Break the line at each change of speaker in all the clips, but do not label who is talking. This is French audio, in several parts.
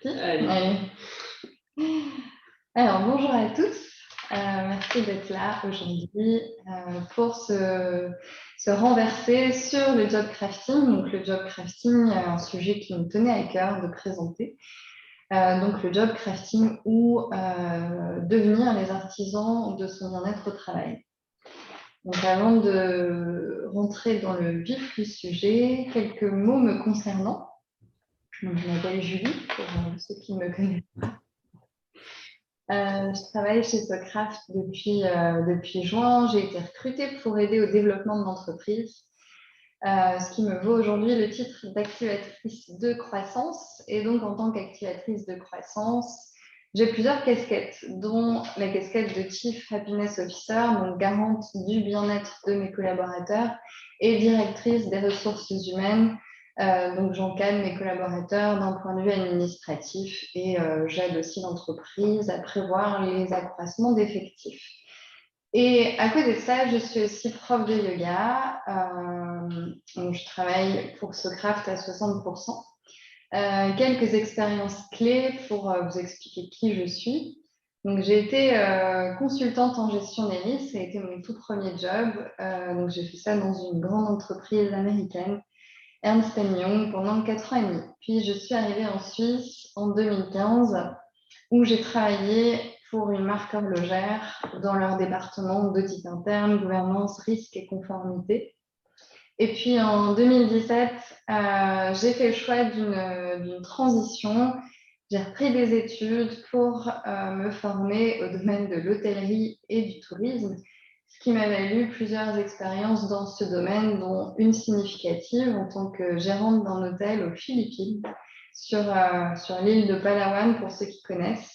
parti.
Allez.
Allez. Alors, bonjour à tous. Merci d'être là aujourd'hui pour se renverser sur le job crafting. Donc, le job crafting, un sujet qui me tenait à cœur de présenter. Donc, le job crafting ou devenir les artisans de son bien-être au travail. Donc, avant de rentrer dans le vif du sujet, quelques mots me concernant. Donc, je m'appelle Julie, pour ceux qui ne me connaissent pas. Je travaille chez Socraft depuis juin. J'ai été recrutée pour aider au développement de l'entreprise, ce qui me vaut aujourd'hui le titre d'activatrice de croissance. Et donc, en tant qu'activatrice de croissance, j'ai plusieurs casquettes, dont la casquette de Chief Happiness Officer, donc garante du bien-être de mes collaborateurs, et directrice des ressources humaines. Donc, j'encadre mes collaborateurs d'un point de vue administratif et j'aide aussi l'entreprise à prévoir les accroissements d'effectifs. Et à côté de ça, je suis aussi prof de yoga. Donc je travaille pour Socraft à 60%. Quelques expériences clés pour vous expliquer qui je suis. Donc, j'ai été consultante en gestion des listes, ça a été mon tout premier job. Donc, j'ai fait ça dans une grande entreprise américaine, Ernst Young, pendant 4 ans et demi. Puis, je suis arrivée en Suisse en 2015, où j'ai travaillé pour une marque horlogère dans leur département d'audit interne, gouvernance, risque et conformité. Et puis en 2017, j'ai fait le choix d'une transition. J'ai repris des études pour me former au domaine de l'hôtellerie et du tourisme, ce qui m'a valu plusieurs expériences dans ce domaine, dont une significative en tant que gérante d'un hôtel aux Philippines, sur l'île de Palawan, pour ceux qui connaissent.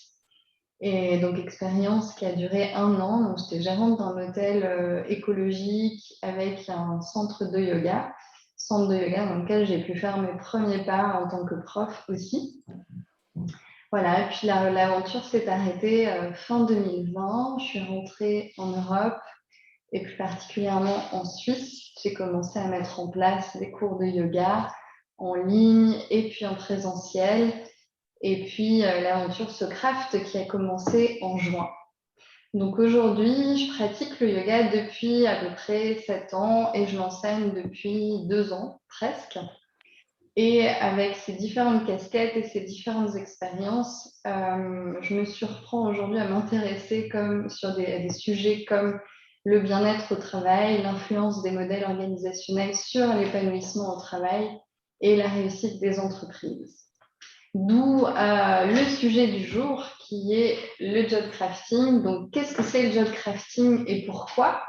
Et donc, expérience qui a duré 1 an. Donc, j'étais gérante d'un hôtel écologique avec un centre de yoga dans lequel j'ai pu faire mes premiers pas en tant que prof aussi. Voilà, et puis l'aventure s'est arrêtée fin 2020. Je suis rentrée en Europe et plus particulièrement en Suisse. J'ai commencé à mettre en place des cours de yoga en ligne et puis en présentiel. Et puis l'aventure Socraft qui a commencé en juin. Donc aujourd'hui, je pratique le yoga depuis à peu près 7 ans et je l'enseigne depuis 2 ans presque. Et avec ces différentes casquettes et ces différentes expériences, je me surprends aujourd'hui à m'intéresser sur des sujets comme le bien-être au travail, l'influence des modèles organisationnels sur l'épanouissement au travail et la réussite des entreprises. D'où le sujet du jour qui est le job crafting. Donc, qu'est-ce que c'est le job crafting et pourquoi?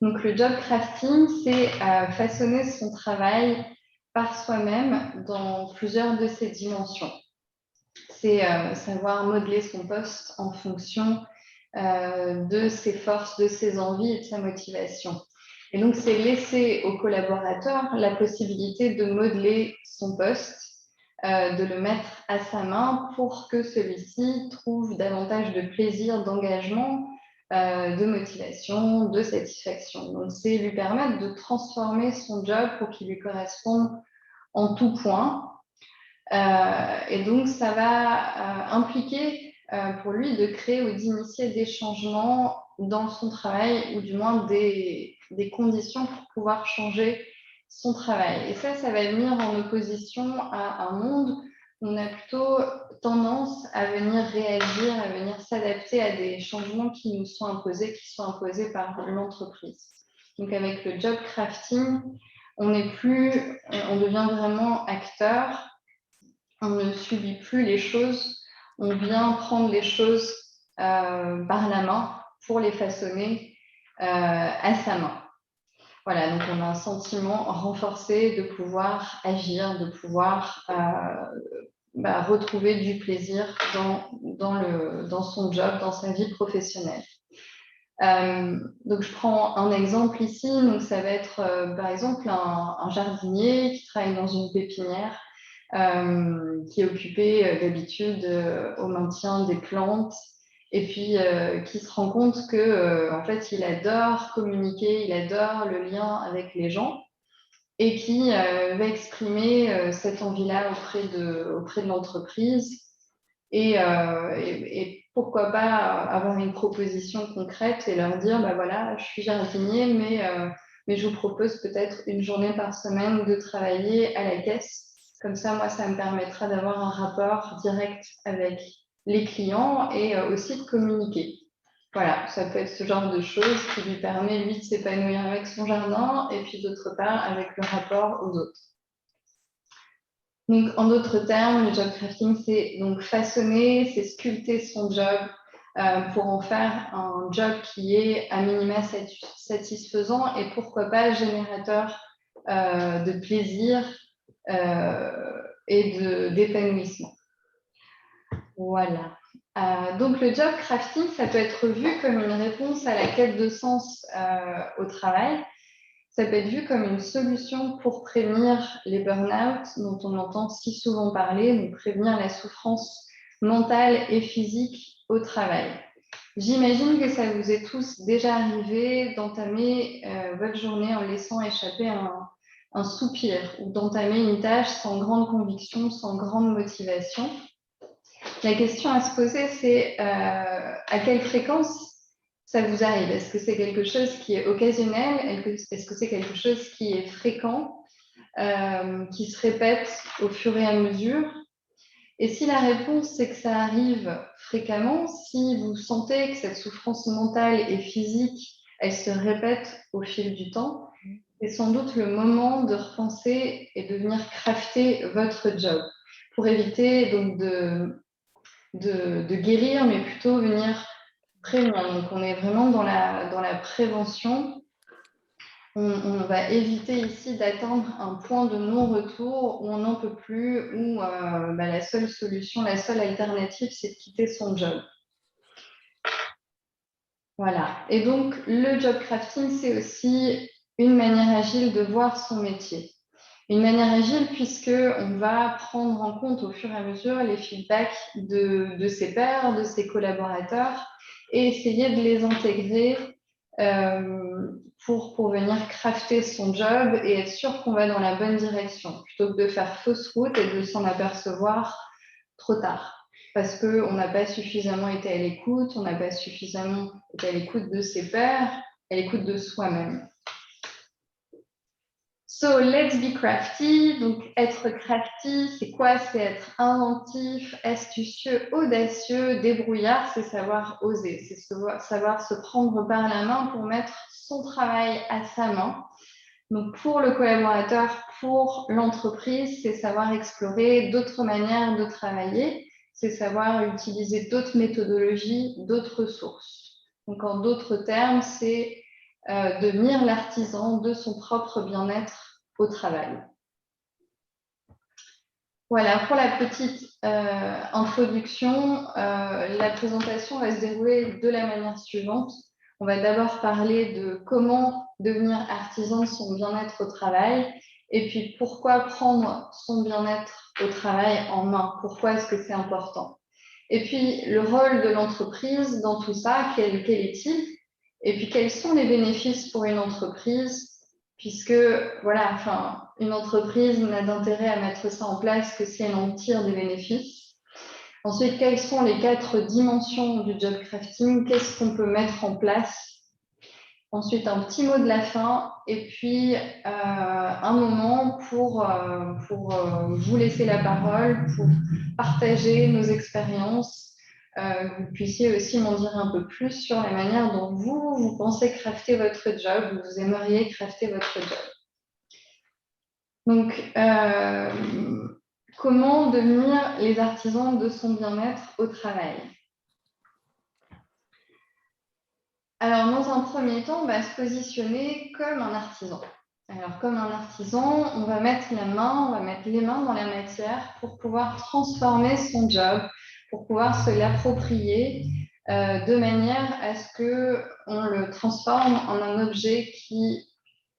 Donc, le job crafting, c'est façonner son travail par soi-même dans plusieurs de ses dimensions. C'est savoir modeler son poste en fonction de ses forces, de ses envies et de sa motivation. Et donc, c'est laisser au collaborateur la possibilité de modeler son poste, de le mettre à sa main pour que celui-ci trouve davantage de plaisir, d'engagement, de motivation, de satisfaction. Donc, c'est lui permettre de transformer son job pour qu'il lui corresponde en tout point. Et donc, ça va impliquer pour lui de créer ou d'initier des changements dans son travail ou du moins des conditions pour pouvoir changer son travail. Et ça va venir en opposition à un monde où on a plutôt tendance à venir réagir, à venir s'adapter à des changements qui nous sont imposés, qui sont imposés par l'entreprise. Donc avec le job crafting, on devient vraiment acteur, on ne subit plus les choses, on vient prendre les choses par la main pour les façonner à sa main. Voilà, donc on a un sentiment renforcé de pouvoir agir, de pouvoir retrouver du plaisir dans son job, dans sa vie professionnelle. Donc je prends un exemple ici, donc ça va être par exemple un jardinier qui travaille dans une pépinière, qui est occupé d'habitude au maintien des plantes et puis qui se rend compte que en fait il adore communiquer, il adore le lien avec les gens et qui va exprimer cette envie-là auprès de l'entreprise et pourquoi pas avoir une proposition concrète et leur dire, bah voilà, je suis jardinier, mais je vous propose peut-être une journée par semaine de travailler à la caisse. Comme ça, moi, ça me permettra d'avoir un rapport direct avec les clients et aussi de communiquer. Voilà, ça peut être ce genre de choses qui lui permet, lui, de s'épanouir avec son jardin et puis d'autre part avec le rapport aux autres. Donc, en d'autres termes, le job crafting, c'est donc façonner, c'est sculpter son job pour en faire un job qui est à minima satisfaisant et pourquoi pas générateur de plaisir et d'épanouissement. Voilà. Donc, le job crafting, ça peut être vu comme une réponse à la quête de sens au travail. Ça peut être vu comme une solution pour prévenir les burn-out dont on entend si souvent parler, donc prévenir la souffrance mentale et physique au travail. J'imagine que ça vous est tous déjà arrivé d'entamer votre journée en laissant échapper un soupir ou d'entamer une tâche sans grande conviction, sans grande motivation. La question à se poser, c'est à quelle fréquence ça vous arrive? Est-ce que c'est quelque chose qui est occasionnel? Est-ce que c'est quelque chose qui est fréquent, qui se répète au fur et à mesure? Et si la réponse, c'est que ça arrive fréquemment, si vous sentez que cette souffrance mentale et physique, elle se répète au fil du temps, c'est sans doute le moment de repenser et de venir crafter votre job pour éviter donc de guérir, mais plutôt venir prévenir. Donc, on est vraiment dans la prévention. On va éviter ici d'atteindre un point de non-retour où on n'en peut plus, où la seule solution, la seule alternative, c'est de quitter son job. Voilà. Et donc, le job crafting, c'est aussi une manière agile de voir son métier. Une manière agile puisqu'on va prendre en compte au fur et à mesure les feedbacks de ses pairs, de ses collaborateurs et essayer de les intégrer pour venir crafter son job et être sûr qu'on va dans la bonne direction plutôt que de faire fausse route et de s'en apercevoir trop tard parce qu'on n'a pas suffisamment été à l'écoute, on n'a pas suffisamment été à l'écoute de ses pairs, à l'écoute de soi-même. So, let's be crafty. Donc, être crafty, c'est quoi? C'est être inventif, astucieux, audacieux, débrouillard, c'est savoir oser, c'est savoir se prendre par la main pour mettre son travail à sa main. Donc, pour le collaborateur, pour l'entreprise, c'est savoir explorer d'autres manières de travailler, c'est savoir utiliser d'autres méthodologies, d'autres ressources. Donc, en d'autres termes, c'est devenir l'artisan de son propre bien-être au travail. Voilà, pour la petite introduction, la présentation va se dérouler de la manière suivante. On va d'abord parler de comment devenir artisan de son bien-être au travail et puis pourquoi prendre son bien-être au travail en main, pourquoi est-ce que c'est important. Et puis le rôle de l'entreprise dans tout ça, quel est-il? Et puis quels sont les bénéfices pour une entreprise? Puisque voilà, enfin, une entreprise n'a d'intérêt à mettre ça en place que si elle en tire des bénéfices. Ensuite, quelles sont les 4 dimensions du job crafting? Qu'est-ce qu'on peut mettre en place? Ensuite, un petit mot de la fin et puis un moment pour vous laisser la parole, pour partager nos expériences. Que vous puissiez aussi m'en dire un peu plus sur la manière dont vous pensez crafter votre job, vous aimeriez crafter votre job. Donc, comment devenir les artisans de son bien-être au travail? Alors, dans un premier temps, on va se positionner comme un artisan. Alors, comme un artisan, on va mettre les mains dans la matière pour pouvoir transformer son job, pour pouvoir se l'approprier de manière à ce qu'on le transforme en un objet qui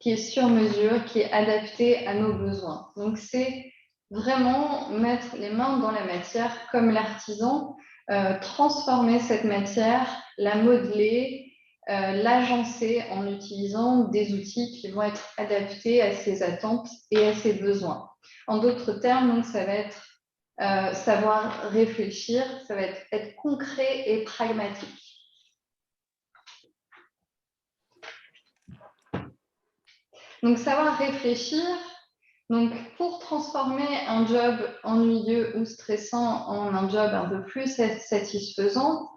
est sur mesure, qui est adapté à nos besoins. Donc, c'est vraiment mettre les mains dans la matière comme l'artisan, transformer cette matière, la modeler, l'agencer en utilisant des outils qui vont être adaptés à ses attentes et à ses besoins. En d'autres termes, donc, ça va être savoir réfléchir, ça va être concret et pragmatique. Donc, savoir réfléchir, donc pour transformer un job ennuyeux ou stressant en un job un peu plus satisfaisant,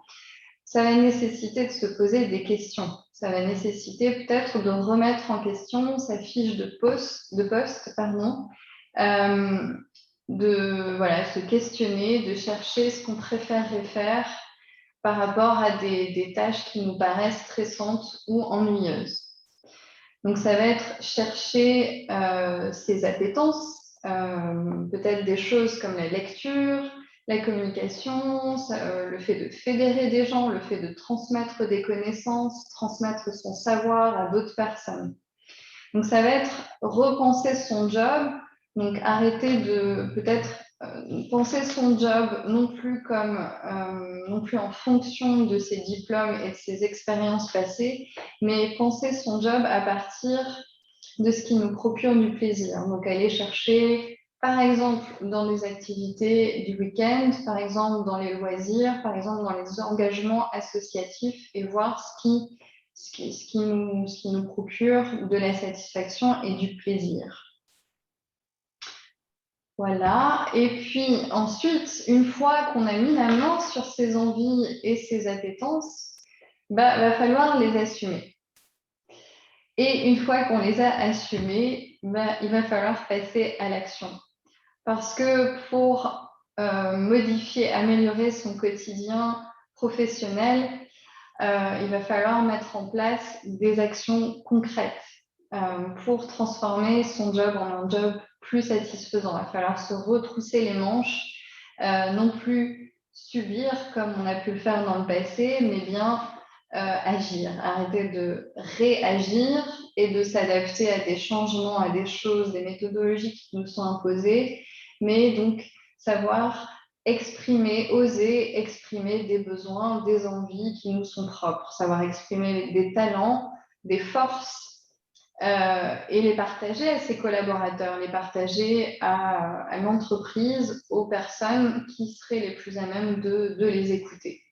ça va nécessiter de se poser des questions. Ça va nécessiter peut-être de remettre en question sa fiche de poste, de voilà, se questionner, de chercher ce qu'on préférerait faire par rapport à des tâches qui nous paraissent stressantes ou ennuyeuses. Donc, ça va être chercher ses appétences, peut-être des choses comme la lecture, la communication, le fait de fédérer des gens, le fait de transmettre des connaissances, transmettre son savoir à d'autres personnes. Donc, ça va être repenser son job, donc arrêter de peut-être penser son job non plus en fonction de ses diplômes et de ses expériences passées, mais penser son job à partir de ce qui nous procure du plaisir. Donc, aller chercher, par exemple, dans les activités du week-end, par exemple, dans les loisirs, par exemple, dans les engagements associatifs et voir ce qui nous procure de la satisfaction et du plaisir. Voilà. Et puis ensuite, une fois qu'on a mis la main sur ses envies et ses appétences, va falloir les assumer. Et une fois qu'on les a assumées, il va falloir passer à l'action. Parce que pour modifier, améliorer son quotidien professionnel, il va falloir mettre en place des actions concrètes pour transformer son job en un job plus satisfaisant. Il va falloir se retrousser les manches, non plus subir comme on a pu le faire dans le passé, mais bien agir, arrêter de réagir et de s'adapter à des changements, à des choses, des méthodologies qui nous sont imposées, mais donc savoir exprimer, oser exprimer des besoins, des envies qui nous sont propres, savoir exprimer des talents, des forces et les partager à ses collaborateurs, les partager à l'entreprise, aux personnes qui seraient les plus à même de les écouter.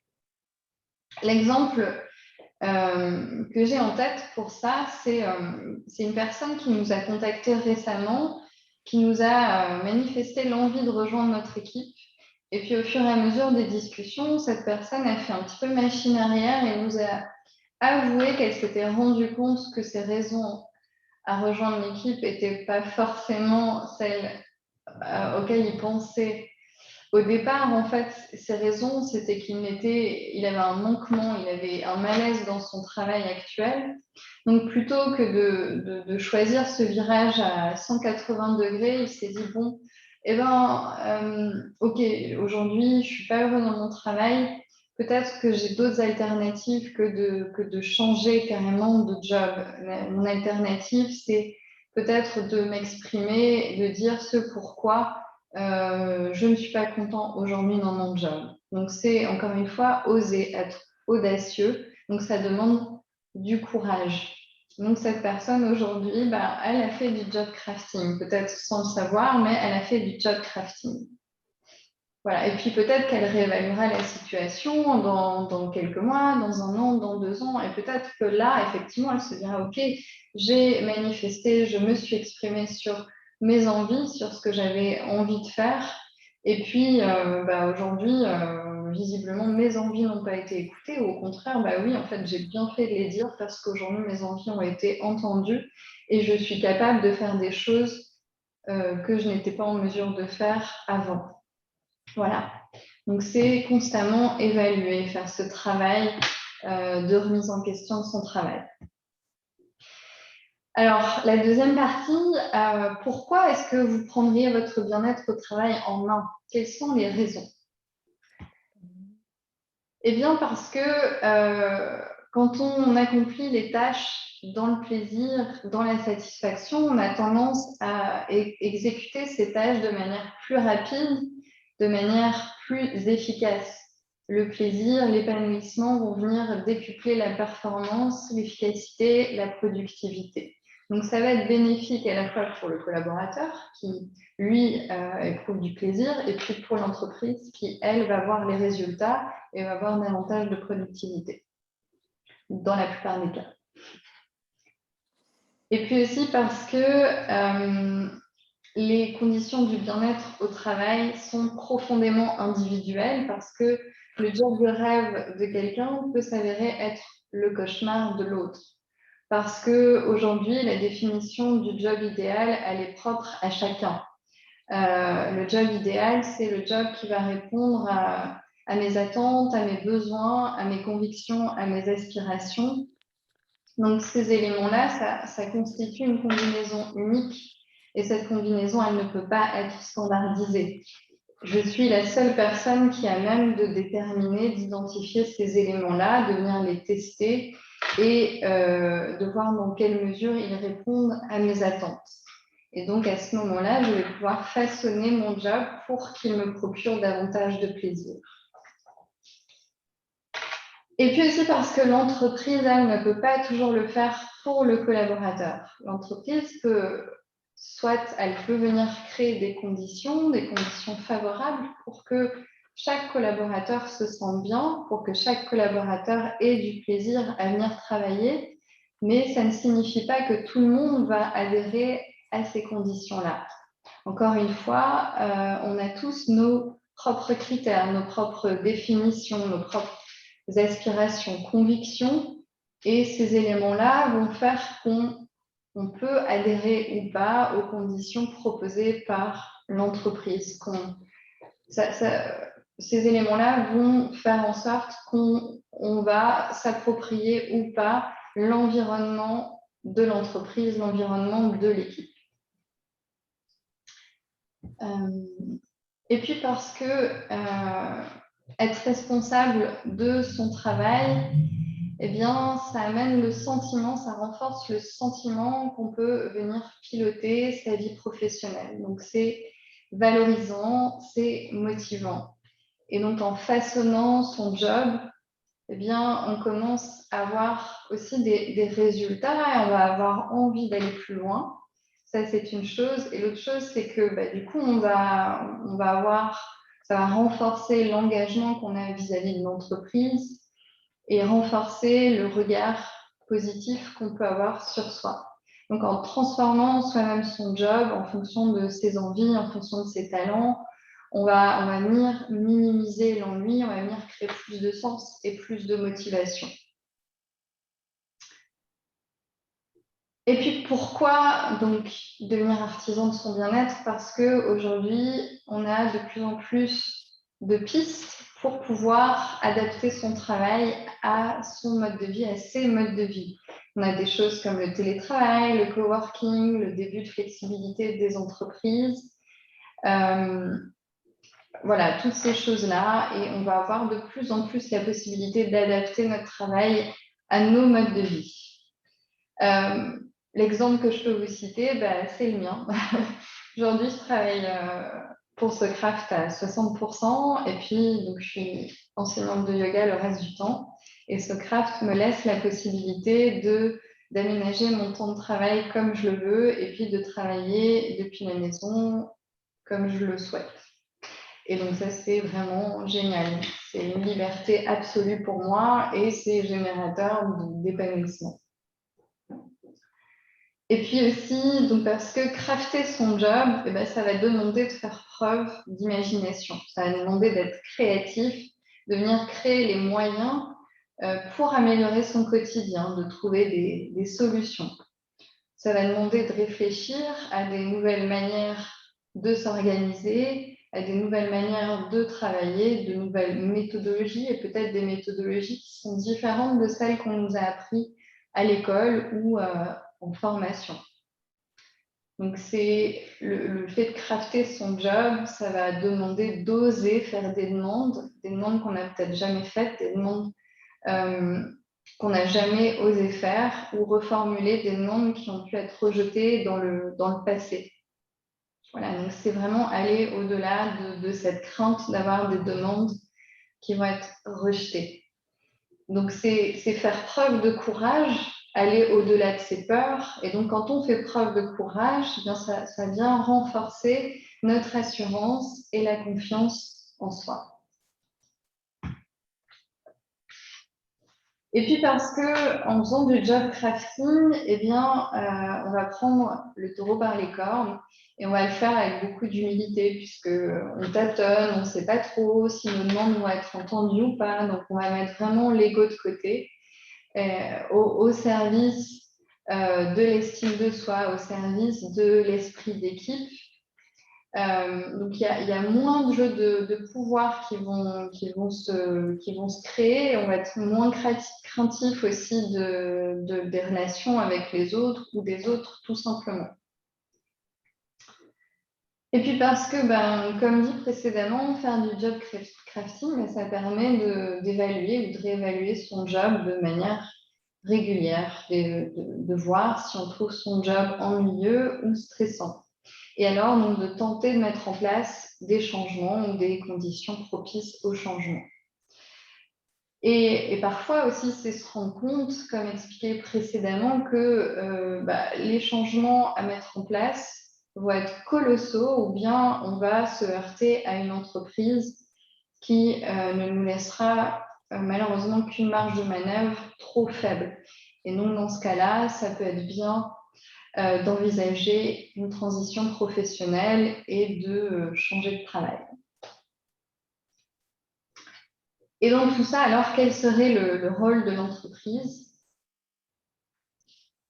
L'exemple que j'ai en tête pour ça, c'est une personne qui nous a contactés récemment, qui nous a manifesté l'envie de rejoindre notre équipe. Et puis au fur et à mesure des discussions, cette personne a fait un petit peu machine arrière et nous a avoué qu'elle s'était rendue compte que ses raisons à rejoindre l'équipe n'étaient pas forcément celles auxquelles il pensait. Au départ, en fait, ses raisons, c'était il avait un manquement, il avait un malaise dans son travail actuel. Donc, plutôt que de choisir ce virage à 180 degrés, il s'est dit, bon, ok, aujourd'hui, je ne suis pas heureux dans mon travail. Peut-être que j'ai d'autres alternatives que de changer carrément de job. Mon alternative, c'est peut-être de m'exprimer, de dire ce pourquoi je ne suis pas content aujourd'hui dans mon job. Donc, c'est encore une fois oser être audacieux. Donc, ça demande du courage. Donc, cette personne aujourd'hui, elle a fait du job crafting, peut-être sans le savoir, mais elle a fait du job crafting. Voilà. Et puis, peut-être qu'elle réévaluera la situation dans quelques mois, dans un an, dans 2 ans. Et peut-être que là, effectivement, elle se dira, OK, j'ai manifesté, je me suis exprimée sur mes envies, sur ce que j'avais envie de faire. Et puis, aujourd'hui, visiblement, mes envies n'ont pas été écoutées. Ou au contraire, oui, en fait, j'ai bien fait de les dire parce qu'aujourd'hui, mes envies ont été entendues et je suis capable de faire des choses que je n'étais pas en mesure de faire avant. Voilà. Donc, c'est constamment évaluer, faire ce travail de remise en question de son travail. Alors, la deuxième partie, pourquoi est-ce que vous prendriez votre bien-être au travail en main? Quelles sont les raisons? Eh bien, parce que quand on accomplit les tâches dans le plaisir, dans la satisfaction, on a tendance à exécuter ces tâches de manière plus rapide, de manière plus efficace. Le plaisir, l'épanouissement vont venir décupler la performance, l'efficacité, la productivité. Donc, ça va être bénéfique à la fois pour le collaborateur qui, lui, éprouve du plaisir, et puis pour l'entreprise qui, elle, va voir les résultats et va avoir davantage de productivité, dans la plupart des cas. Et puis aussi parce que les conditions du bien-être au travail sont profondément individuelles, parce que le job de rêve de quelqu'un peut s'avérer être le cauchemar de l'autre. Parce qu'aujourd'hui, la définition du job idéal, elle est propre à chacun. Le job idéal, c'est le job qui va répondre à mes attentes, à mes besoins, à mes convictions, à mes aspirations. Donc, ces éléments-là, ça constitue une combinaison unique, et cette combinaison, elle ne peut pas être standardisée. Je suis la seule personne qui a même de déterminer, d'identifier ces éléments-là, de venir les tester et de voir dans quelle mesure ils répondent à mes attentes. Et donc, à ce moment-là, je vais pouvoir façonner mon job pour qu'il me procure davantage de plaisir. Et puis aussi parce que l'entreprise, elle ne peut pas toujours le faire pour le collaborateur. L'entreprise peut, soit elle peut venir créer des conditions favorables pour que chaque collaborateur se sente bien, pour que chaque collaborateur ait du plaisir à venir travailler, mais ça ne signifie pas que tout le monde va adhérer à ces conditions-là. Encore une fois, on a tous nos propres critères, nos propres définitions, nos propres aspirations, convictions, et ces éléments-là vont faire qu'on peut adhérer ou pas aux conditions proposées par l'entreprise. Ces éléments-là vont faire en sorte qu'on va s'approprier ou pas l'environnement de l'entreprise, l'environnement de l'équipe. Et puis parce que être responsable de son travail, eh bien, ça amène le sentiment, ça renforce le sentiment qu'on peut venir piloter sa vie professionnelle. Donc, c'est valorisant, c'est motivant. Et donc, en façonnant son job, eh bien, on commence à avoir aussi des résultats et on va avoir envie d'aller plus loin. Ça, c'est une chose. Et l'autre chose, c'est que du coup, ça va renforcer l'engagement qu'on a vis-à-vis de l'entreprise et renforcer le regard positif qu'on peut avoir sur soi. Donc, en transformant soi-même son job en fonction de ses envies, en fonction de ses talents, on va venir minimiser l'ennui, on va venir créer plus de sens et plus de motivation. Et puis pourquoi donc devenir artisan de son bien-être? Parce qu'aujourd'hui, on a de plus en plus de pistes pour pouvoir adapter son travail à son mode de vie, à ses modes de vie. On a des choses comme le télétravail, le coworking, le début de flexibilité des entreprises. Voilà, toutes ces choses-là, et on va avoir de plus en plus la possibilité d'adapter notre travail à nos modes de vie. L'exemple que je peux vous citer, c'est le mien. Aujourd'hui, je travaille pour Socraft à 60%, et puis donc, je suis enseignante de yoga le reste du temps. Et Socraft me laisse la possibilité d'aménager mon temps de travail comme je le veux, et puis de travailler depuis la maison comme je le souhaite. Et donc ça, c'est vraiment génial. C'est une liberté absolue pour moi et c'est générateur d'épanouissement. Et puis aussi, donc parce que crafter son job, ça va demander de faire preuve d'imagination. Ça va demander d'être créatif, de venir créer les moyens pour améliorer son quotidien, de trouver des solutions. Ça va demander de réfléchir à des nouvelles manières de s'organiser, à des nouvelles manières de travailler, de nouvelles méthodologies et peut-être des méthodologies qui sont différentes de celles qu'on nous a apprises à l'école ou en formation. Donc, c'est le fait de crafter son job, ça va demander d'oser faire des demandes qu'on n'a peut-être jamais faites, des demandes qu'on n'a jamais osé faire ou reformuler des demandes qui ont pu être rejetées dans le passé. Voilà, donc c'est vraiment aller au-delà de cette crainte d'avoir des demandes qui vont être rejetées. Donc c'est faire preuve de courage aller au-delà de ses peurs. Et donc, quand on fait preuve de courage, eh bien, ça vient renforcer notre assurance et la confiance en soi. Et puis parce que en faisant du job crafting, eh bien, on va prendre le taureau par les cornes et on va le faire avec beaucoup d'humilité puisque on tâtonne, on ne sait pas trop si nos demandes vont être entendues ou pas. Donc, on va mettre vraiment l'ego de côté au service de l'estime de soi, au service de l'esprit d'équipe. Donc, il y a moins de jeux de pouvoir qui vont se créer. Et on va être moins craintif aussi des relations avec les autres ou des autres, tout simplement. Et puis parce que, comme dit précédemment, faire du job crafting, ça permet d'évaluer ou de réévaluer son job de manière régulière, de voir si on trouve son job ennuyeux ou stressant. Et alors, donc, de tenter de mettre en place des changements ou des conditions propices au changement. Et parfois aussi, c'est se rendre compte, comme expliqué précédemment, que les changements à mettre en place vont être colossaux ou bien on va se heurter à une entreprise qui ne nous laissera malheureusement qu'une marge de manœuvre trop faible. Et donc, dans ce cas-là, ça peut être bien d'envisager une transition professionnelle et de changer de travail. Et dans tout ça, alors, quel serait le rôle de l'entreprise?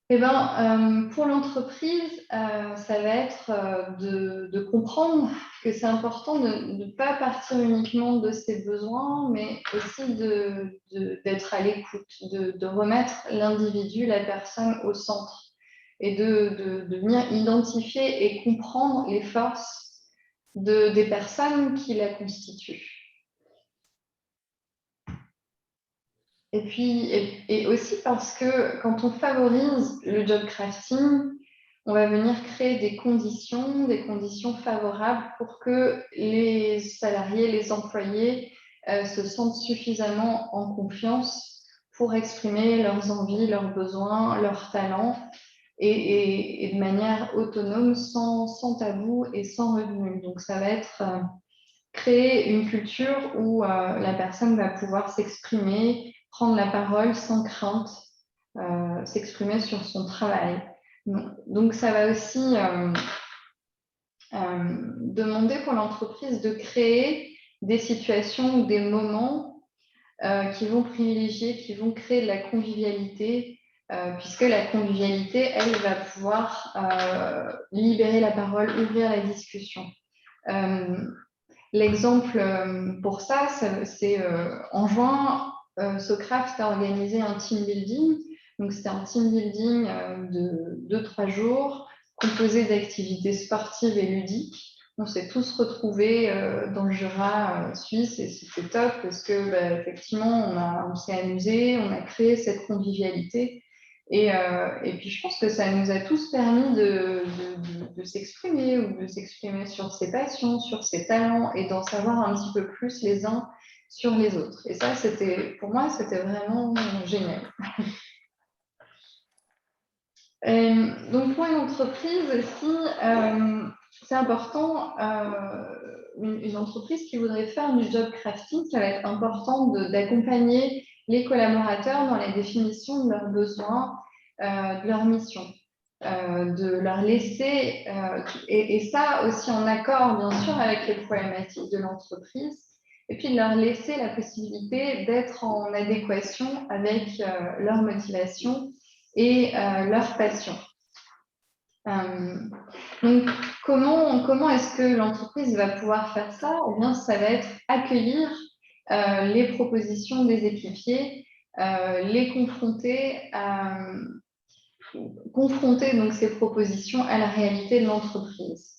Eh bien, pour l'entreprise, ça va être de comprendre que c'est important de ne pas partir uniquement de ses besoins, mais aussi d'être à l'écoute, de remettre l'individu, la personne au centre et de venir identifier et comprendre les forces des personnes qui la constituent. Et puis, et aussi parce que quand on favorise le job crafting, on va venir créer des conditions favorables pour que les salariés, les employés se sentent suffisamment en confiance pour exprimer leurs envies, leurs besoins, leurs talents et de manière autonome, sans tabou et sans revenu. Donc, ça va être créer une culture où la personne va pouvoir s'exprimer, prendre la parole sans crainte, s'exprimer sur son travail. Donc, ça va aussi demander pour l'entreprise de créer des situations ou des moments qui vont privilégier, qui vont créer de la convivialité, puisque la convivialité, elle, va pouvoir libérer la parole, ouvrir la discussion. L'exemple pour ça, c'est en juin, Socraft a organisé un team building. Donc, c'était un team building de 2-3 jours, composé d'activités sportives et ludiques. On s'est tous retrouvés dans le Jura suisse et c'était top parce que effectivement, on s'est amusé, on a créé cette convivialité. Et puis, je pense que ça nous a tous permis de s'exprimer ou de s'exprimer sur ses passions, sur ses talents et d'en savoir un petit peu plus les uns sur les autres. Et ça, pour moi, c'était vraiment génial. Donc, pour une entreprise aussi, c'est important, une entreprise qui voudrait faire du job crafting, ça va être important d'accompagner les collaborateurs dans la définition de leurs besoins, de leur mission, de leur laisser, et ça aussi en accord bien sûr avec les problématiques de l'entreprise, et puis de leur laisser la possibilité d'être en adéquation avec leur motivation et leur passion. Donc, comment est-ce que l'entreprise va pouvoir faire ça? Eh bien, ça va être accueillir les propositions des équipiers, les confronter donc ces propositions à la réalité de l'entreprise.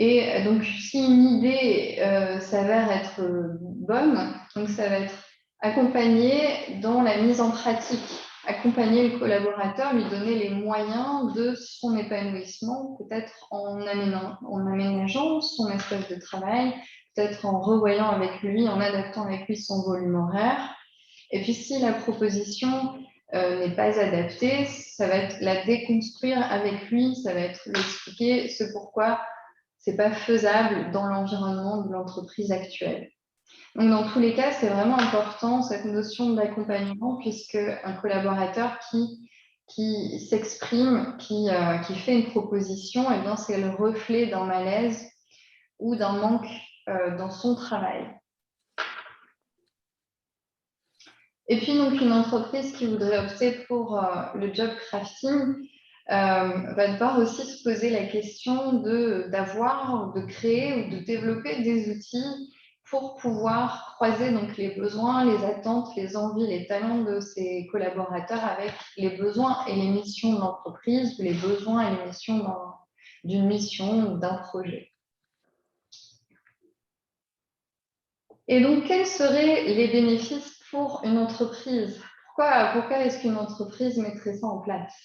Et donc, si une idée s'avère être bonne, donc ça va être accompagner dans la mise en pratique, accompagner le collaborateur, lui donner les moyens de son épanouissement, peut-être en aménageant son espace de travail, peut-être en revoyant avec lui, en adaptant avec lui son volume horaire. Et puis, si la proposition n'est pas adaptée, ça va être la déconstruire avec lui, ça va être lui expliquer ce pourquoi c'est pas faisable dans l'environnement de l'entreprise actuelle. Donc, dans tous les cas, c'est vraiment important cette notion d'accompagnement, puisque un collaborateur qui s'exprime, qui fait une proposition, eh bien, c'est le reflet d'un malaise ou d'un manque dans son travail. Et puis, donc, une entreprise qui voudrait opter pour le job crafting va devoir aussi se poser la question d'avoir, de créer ou de développer des outils pour pouvoir croiser donc les besoins, les attentes, les envies, les talents de ses collaborateurs avec les besoins et les missions de l'entreprise, les besoins et les missions d'une mission ou d'un projet. Et donc, quels seraient les bénéfices pour une entreprise? Pourquoi est-ce qu'une entreprise mettrait ça en place?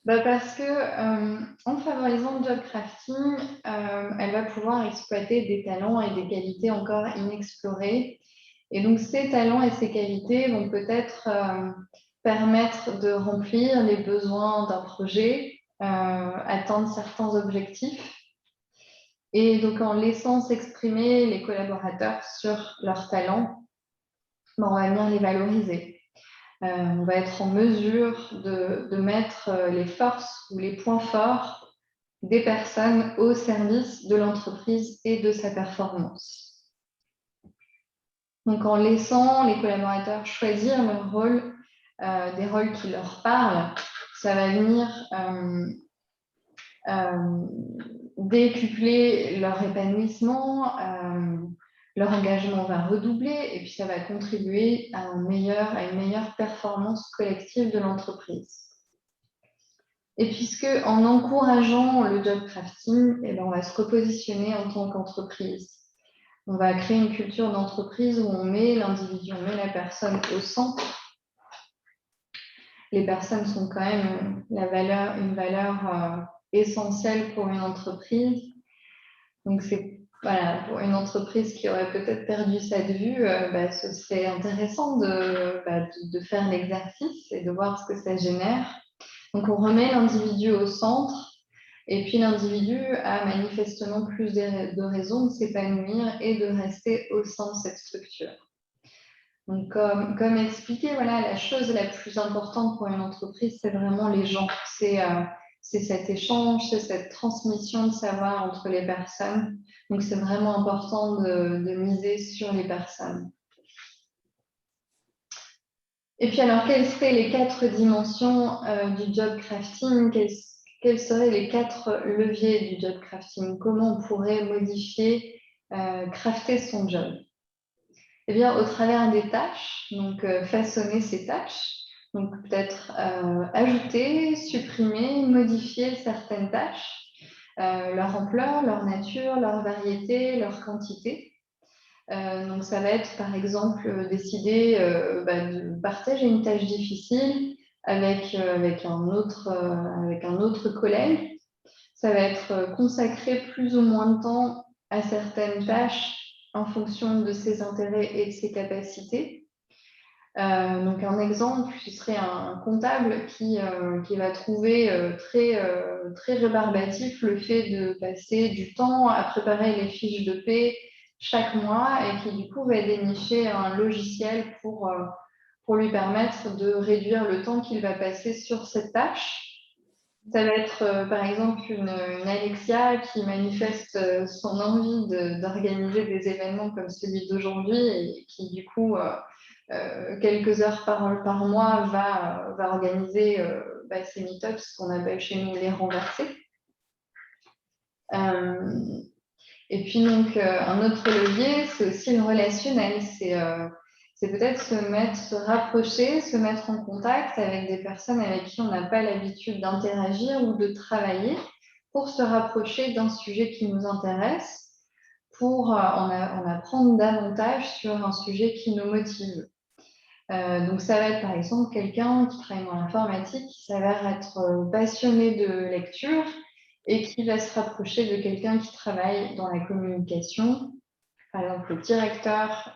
Parce que en favorisant le job crafting, elle va pouvoir exploiter des talents et des qualités encore inexplorées. Et donc, ces talents et ces qualités vont peut-être permettre de remplir les besoins d'un projet, atteindre certains objectifs. Et donc, en laissant s'exprimer les collaborateurs sur leurs talents, on va venir les valoriser. On va être en mesure de mettre les forces ou les points forts des personnes au service de l'entreprise et de sa performance. Donc, en laissant les collaborateurs choisir leur rôle, des rôles qui leur parlent, ça va venir décupler leur épanouissement, leur engagement va redoubler et puis ça va contribuer à une meilleure performance collective de l'entreprise. Et puisque en encourageant le job crafting, eh bien, on va se repositionner en tant qu'entreprise. On va créer une culture d'entreprise où on met l'individu, on met la personne au centre. Les personnes sont quand même une valeur essentielle pour une entreprise. Donc, voilà, pour une entreprise qui aurait peut-être perdu ça de vue, ce serait intéressant de faire l'exercice et de voir ce que ça génère. Donc, on remet l'individu au centre et puis l'individu a manifestement plus de raisons de s'épanouir et de rester au sein de cette structure. Donc, comme expliqué, voilà, la chose la plus importante pour une entreprise, c'est vraiment les gens. C'est cet échange, c'est cette transmission de savoir entre les personnes. Donc, c'est vraiment important de miser sur les personnes. Et puis, alors, quelles seraient les 4 dimensions du job crafting? Quels seraient les 4 leviers du job crafting? Comment on pourrait modifier, crafter son job? Eh bien, au travers des tâches, donc façonner ces tâches, donc peut-être ajouter, supprimer, modifier certaines tâches, leur ampleur, leur nature, leur variété, leur quantité. Donc, ça va être par exemple décider de partager une tâche difficile avec un autre collègue. Ça va être consacrer plus ou moins de temps à certaines tâches en fonction de ses intérêts et de ses capacités. Donc, un exemple, ce serait un comptable qui va trouver très rébarbatif le fait de passer du temps à préparer les fiches de paie chaque mois et qui, du coup, va dénicher un logiciel pour lui permettre de réduire le temps qu'il va passer sur cette tâche. Ça va être, par exemple, une Alexia qui manifeste son envie d'organiser des événements comme celui d'aujourd'hui et qui, du coup, quelques heures par mois, va organiser ces meet-ups, ce qu'on appelle chez nous les renversés. Et puis, donc, un autre levier, c'est aussi le relationnel. C'est peut-être se rapprocher, se mettre en contact avec des personnes avec qui on n'a pas l'habitude d'interagir ou de travailler pour se rapprocher d'un sujet qui nous intéresse, pour en apprendre davantage sur un sujet qui nous motive. Donc, ça va être par exemple quelqu'un qui travaille dans l'informatique, qui s'avère être passionné de lecture et qui va se rapprocher de quelqu'un qui travaille dans la communication, par exemple le directeur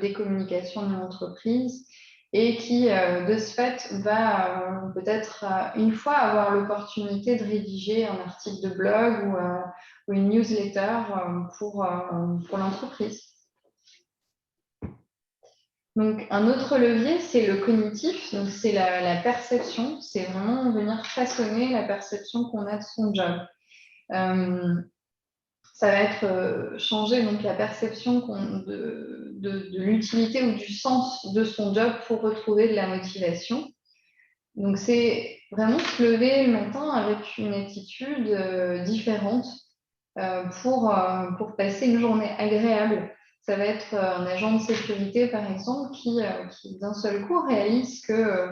des communications de l'entreprise, et qui, de ce fait, va peut-être une fois avoir l'opportunité de rédiger un article de blog ou une newsletter pour l'entreprise. Donc, un autre levier, c'est le cognitif, donc c'est la perception, c'est vraiment venir façonner la perception qu'on a de son job. Ça va être changer donc la perception de l'utilité ou du sens de son job pour retrouver de la motivation. Donc, c'est vraiment se lever le matin avec une attitude différente pour passer une journée agréable. Ça va être un agent de sécurité, par exemple, qui d'un seul coup réalise que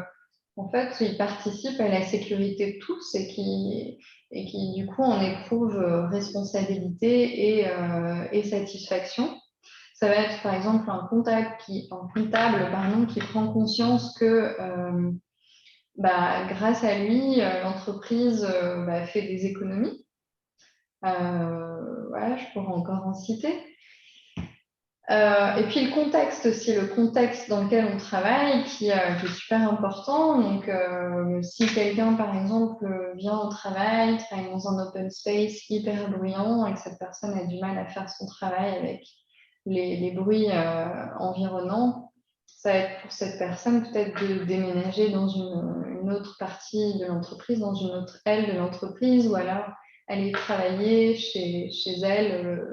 en fait, il participe à la sécurité de tous et qui du coup, en éprouve responsabilité et satisfaction. Ça va être, par exemple, un comptable qui prend conscience que grâce à lui, l'entreprise fait des économies. Voilà, je pourrais encore en citer. Et puis le contexte aussi, le contexte dans lequel on travaille qui est super important. Donc, si quelqu'un, par exemple, vient au travail, travaille dans un open space hyper bruyant et que cette personne a du mal à faire son travail avec les bruits environnants, ça va être pour cette personne peut-être de déménager dans une autre partie de l'entreprise, dans une autre aile de l'entreprise, ou alors aller travailler chez elle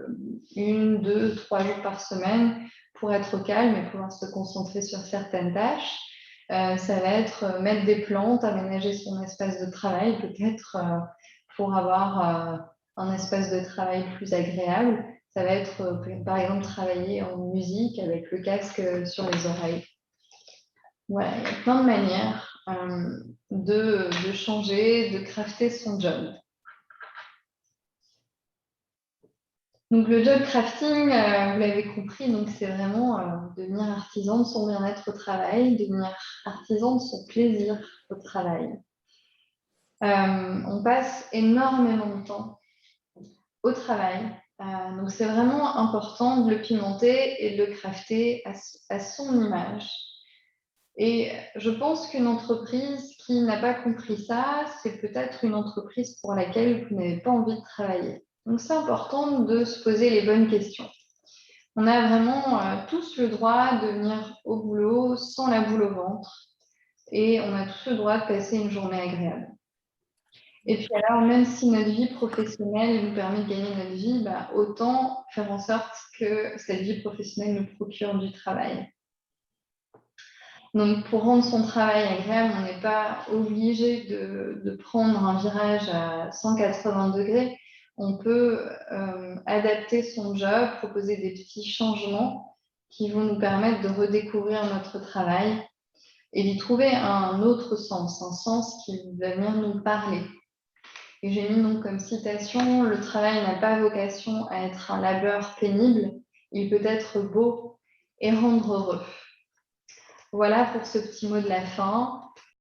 1, 2, 3 jours par semaine pour être au calme et pouvoir se concentrer sur certaines tâches. Ça va être mettre des plantes, aménager son espace de travail peut-être pour avoir un espace de travail plus agréable. Ça va être par exemple travailler en musique avec le casque sur les oreilles. Voilà, il y a plein de manières de changer, de crafter son job. Donc le job crafting, vous l'avez compris, donc c'est vraiment devenir artisan de son bien-être au travail, devenir artisan de son plaisir au travail. On passe énormément de temps au travail, donc c'est vraiment important de le pimenter et de le crafter à son image. Et je pense qu'une entreprise qui n'a pas compris ça, c'est peut-être une entreprise pour laquelle vous n'avez pas envie de travailler. Donc, c'est important de se poser les bonnes questions. On a vraiment tous le droit de venir au boulot sans la boule au ventre et on a tous le droit de passer une journée agréable. Et puis alors, même si notre vie professionnelle nous permet de gagner notre vie, autant faire en sorte que cette vie professionnelle nous procure du travail. Donc, pour rendre son travail agréable, on n'est pas obligé de prendre un virage à 180 degrés. On peut adapter son job, proposer des petits changements qui vont nous permettre de redécouvrir notre travail et d'y trouver un autre sens, un sens qui va venir nous parler. Et j'ai mis donc comme citation, le travail n'a pas vocation à être un labeur pénible, il peut être beau et rendre heureux. Voilà pour ce petit mot de la fin.